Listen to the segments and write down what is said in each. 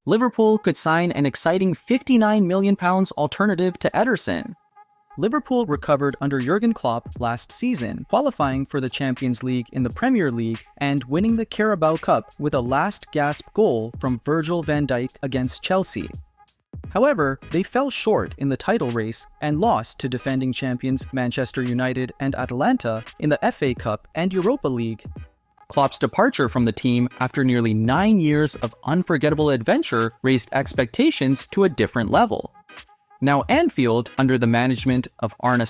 Liverpool could sign an exciting £59 million alternative to Ederson. Liverpool recovered under Jürgen Klopp last season, qualifying for the Champions League in the Premier League and winning the Carabao Cup with a last-gasp goal from Virgil van Dijk against Chelsea. However, they fell short in the title race and lost to defending champions Manchester United and Atalanta in the FA Cup and Europa League. Klopp's departure from the team after nearly 9 years of unforgettable adventure raised expectations to a different level. Now Anfield, under the management of Arne,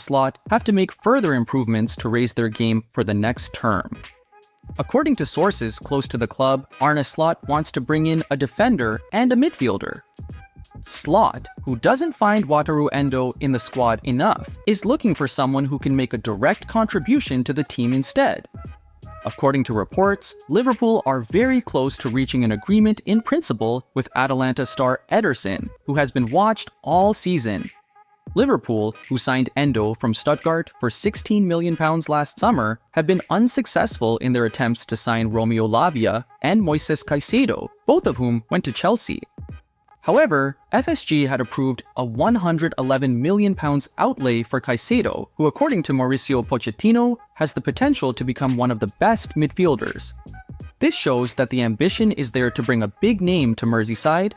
have to make further improvements to raise their game for the next term. According to sources close to the club, Arne wants to bring in a defender and a midfielder. Slot, who doesn't find Wataru Endo in the squad enough, is looking for someone who can make a direct contribution to the team instead. According to reports, Liverpool are very close to reaching an agreement in principle with Atalanta star Ederson, who has been watched all season. Liverpool, who signed Endo from Stuttgart for £16 million last summer, have been unsuccessful in their attempts to sign Romeo Lavia and Moises Caicedo, both of whom went to Chelsea. However, FSG had approved a £111 million outlay for Caicedo, who according to Mauricio Pochettino, has the potential to become one of the best midfielders. This shows that the ambition is there to bring a big name to Merseyside,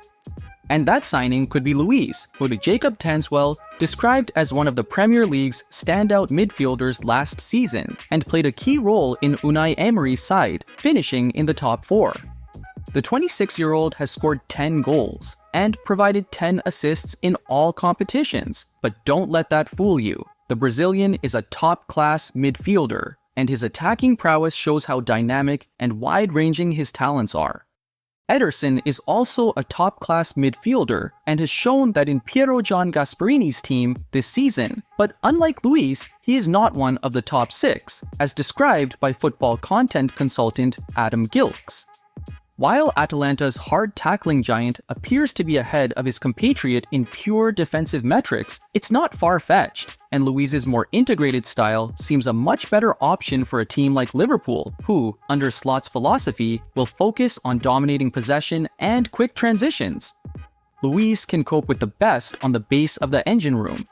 and that signing could be Luiz, who Jacob Tanswell described as one of the Premier League's standout midfielders last season, and played a key role in Unai Emery's side, finishing in the top 4. The 26-year-old has scored 10 goals and provided 10 assists in all competitions, but don't let that fool you. The Brazilian is a top-class midfielder, and his attacking prowess shows how dynamic and wide-ranging his talents are. Ederson is also a top-class midfielder and has shown that in Piero Gian Gasparini's team this season, but unlike Luiz, he is not one of the top 6, as described by football content consultant Adam Gilks. While Atalanta's hard-tackling giant appears to be ahead of his compatriot in pure defensive metrics, it's not far-fetched, and Luiz's more integrated style seems a much better option for a team like Liverpool, who, under Slot's philosophy, will focus on dominating possession and quick transitions. Luiz can cope with the best on the base of the engine room.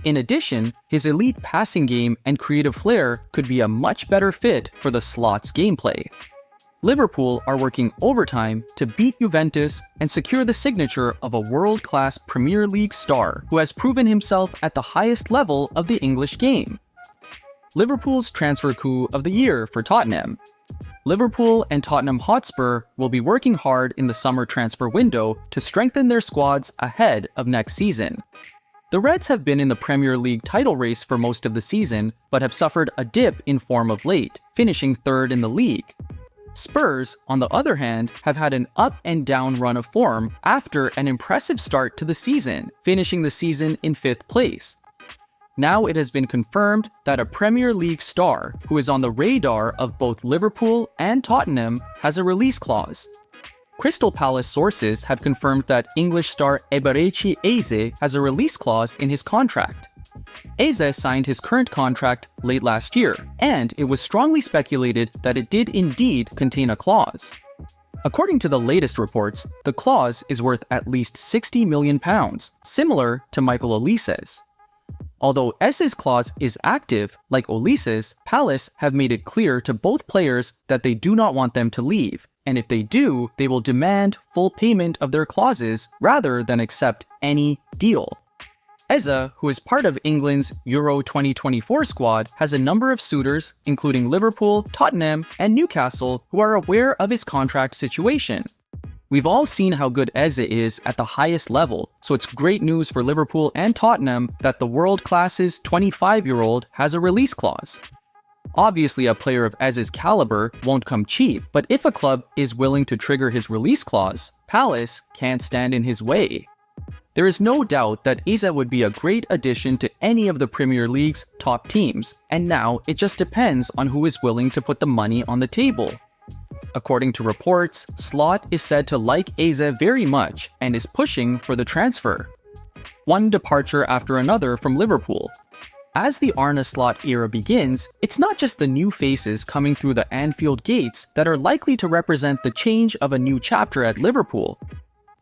In addition, his elite passing game and creative flair could be a much better fit for the Slot's gameplay. Liverpool are working overtime to beat Juventus and secure the signature of a world-class Premier League star who has proven himself at the highest level of the English game. Liverpool's transfer coup of the year for Tottenham. Liverpool and Tottenham Hotspur will be working hard in the summer transfer window to strengthen their squads ahead of next season. The Reds have been in the Premier League title race for most of the season, but have suffered a dip in form of late, finishing 3rd in the league. Spurs, on the other hand, have had an up and down run of form after an impressive start to the season, finishing the season in 5th place. Now it has been confirmed that a Premier League star, who is on the radar of both Liverpool and Tottenham, has a release clause. Crystal Palace sources have confirmed that English star Eberechi Eze has a release clause in his contract. Eze signed his current contract late last year, and it was strongly speculated that it did indeed contain a clause. According to the latest reports, the clause is worth at least £60 million, similar to Michael Olise's. Although Eze's clause is active, like Olise's, Palace have made it clear to both players that they do not want them to leave, and if they do, they will demand full payment of their clauses rather than accept any deal. Eze, who is part of England's Euro 2024 squad, has a number of suitors, including Liverpool, Tottenham, and Newcastle, who are aware of his contract situation. We've all seen how good Eze is at the highest level, so it's great news for Liverpool and Tottenham that the world-class's 25-year-old has a release clause. Obviously, a player of Eze's caliber won't come cheap, but if a club is willing to trigger his release clause, Palace can't stand in his way. There is no doubt that Eze would be a great addition to any of the Premier League's top teams, and now it just depends on who is willing to put the money on the table. According to reports, Slot is said to like Eze very much and is pushing for the transfer. One departure after another from Liverpool. As the Arne Slot era begins, it's not just the new faces coming through the Anfield gates that are likely to represent the change of a new chapter at Liverpool.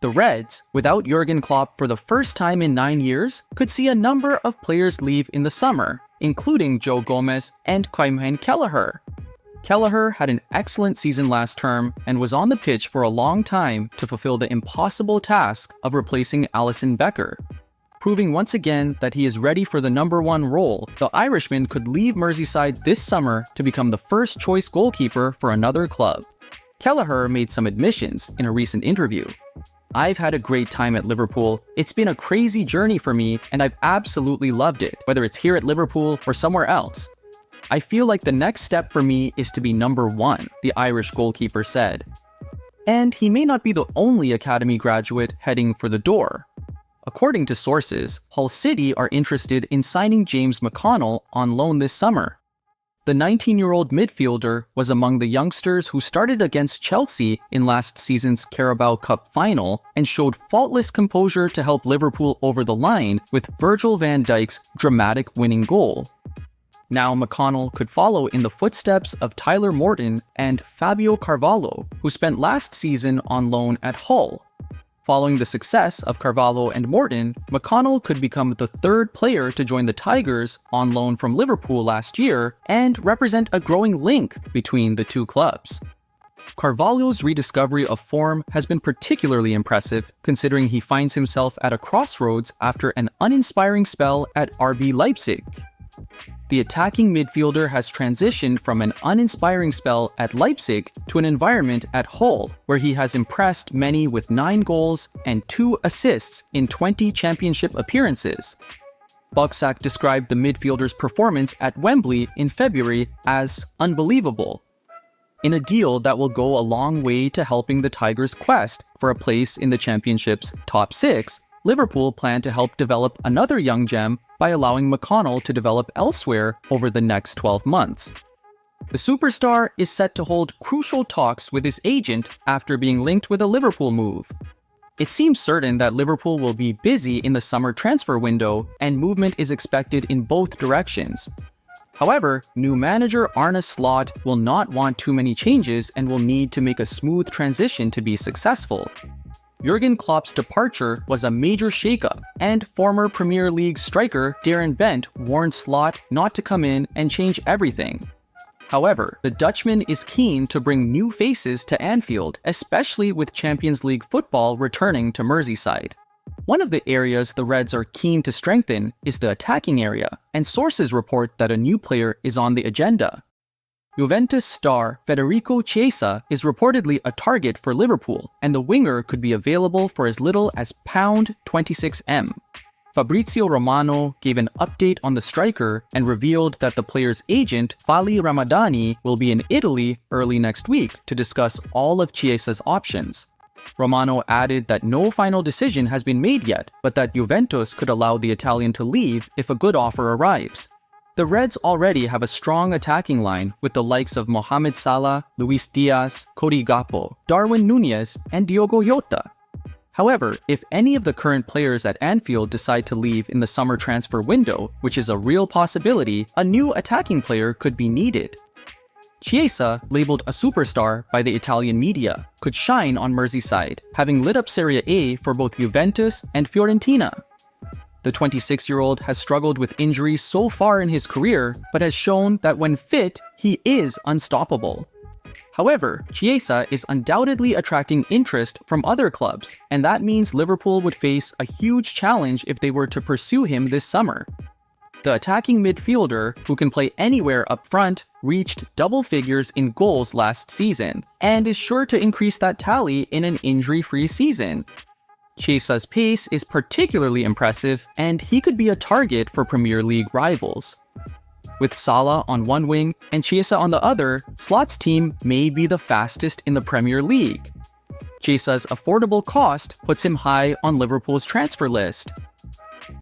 The The Reds, without Jürgen Klopp for the first time in 9 years, could see a number of players leave in the summer, including Joe Gomez and Kyle Kelleher. Kelleher had an excellent season last term and was on the pitch for a long time to fulfill the impossible task of replacing Alisson Becker. Proving once again that he is ready for the number 1 role, the Irishman could leave Merseyside this summer to become the first-choice goalkeeper for another club. Kelleher made some admissions in a recent interview. "I've had a great time at Liverpool. It's been a crazy journey for me, and I've absolutely loved it, whether it's here at Liverpool or somewhere else. I feel like the next step for me is to be number 1, the Irish goalkeeper said. And he may not be the only academy graduate heading for the door. According to sources, Hull City are interested in signing James McConnell on loan this summer. The 19-year-old midfielder was among the youngsters who started against Chelsea in last season's Carabao Cup final and showed faultless composure to help Liverpool over the line with Virgil van Dijk's dramatic winning goal. Now McConnell could follow in the footsteps of Tyler Morton and Fabio Carvalho, who spent last season on loan at Hull. Following the success of Carvalho and Morton, McConnell could become the 3rd player to join the Tigers on loan from Liverpool last year and represent a growing link between the two clubs. Carvalho's rediscovery of form has been particularly impressive, considering he finds himself at a crossroads after an uninspiring spell at RB Leipzig. The attacking midfielder has transitioned from an uninspiring spell at Leipzig to an environment at Hull, where he has impressed many with 9 goals and 2 assists in 20 championship appearances. Bucksack described the midfielder's performance at Wembley in February as unbelievable, in a deal that will go a long way to helping the Tigers' quest for a place in the championship's top 6. Liverpool plan to help develop another young gem by allowing McConnell to develop elsewhere over the next 12 months. The superstar is set to hold crucial talks with his agent after being linked with a Liverpool move. It seems certain that Liverpool will be busy in the summer transfer window, and movement is expected in both directions. However, new manager Arne will not want too many changes and will need to make a smooth transition to be successful. Jürgen Klopp's departure was a major shakeup, and former Premier League striker Darren Bent warned Slot not to come in and change everything. However, the Dutchman is keen to bring new faces to Anfield, especially with Champions League football returning to Merseyside. One of the areas the Reds are keen to strengthen is the attacking area, and sources report that a new player is on the agenda. Juventus star Federico Chiesa is reportedly a target for Liverpool, and the winger could be available for as little as £26m. Fabrizio Romano gave an update on the striker and revealed that the player's agent, Fali Ramadani, will be in Italy early next week to discuss all of Chiesa's options. Romano added that no final decision has been made yet, but that Juventus could allow the Italian to leave if a good offer arrives. The Reds already have a strong attacking line with the likes of Mohamed Salah, Luis Diaz, Cody Gakpo, Darwin Núñez, and Diogo Jota. However, if any of the current players at Anfield decide to leave in the summer transfer window, which is a real possibility, a new attacking player could be needed. Chiesa, labeled a superstar by the Italian media, could shine on Merseyside, having lit up Serie A for both Juventus and Fiorentina. The 26-year-old has struggled with injuries so far in his career, but has shown that when fit, he is unstoppable. However, Chiesa is undoubtedly attracting interest from other clubs, and that means Liverpool would face a huge challenge if they were to pursue him this summer. The attacking midfielder, who can play anywhere up front, reached double figures in goals last season, and is sure to increase that tally in an injury-free season. Chiesa's pace is particularly impressive, and he could be a target for Premier League rivals. With Salah on one wing and Chiesa on the other, Slot's team may be the fastest in the Premier League. Chiesa's affordable cost puts him high on Liverpool's transfer list.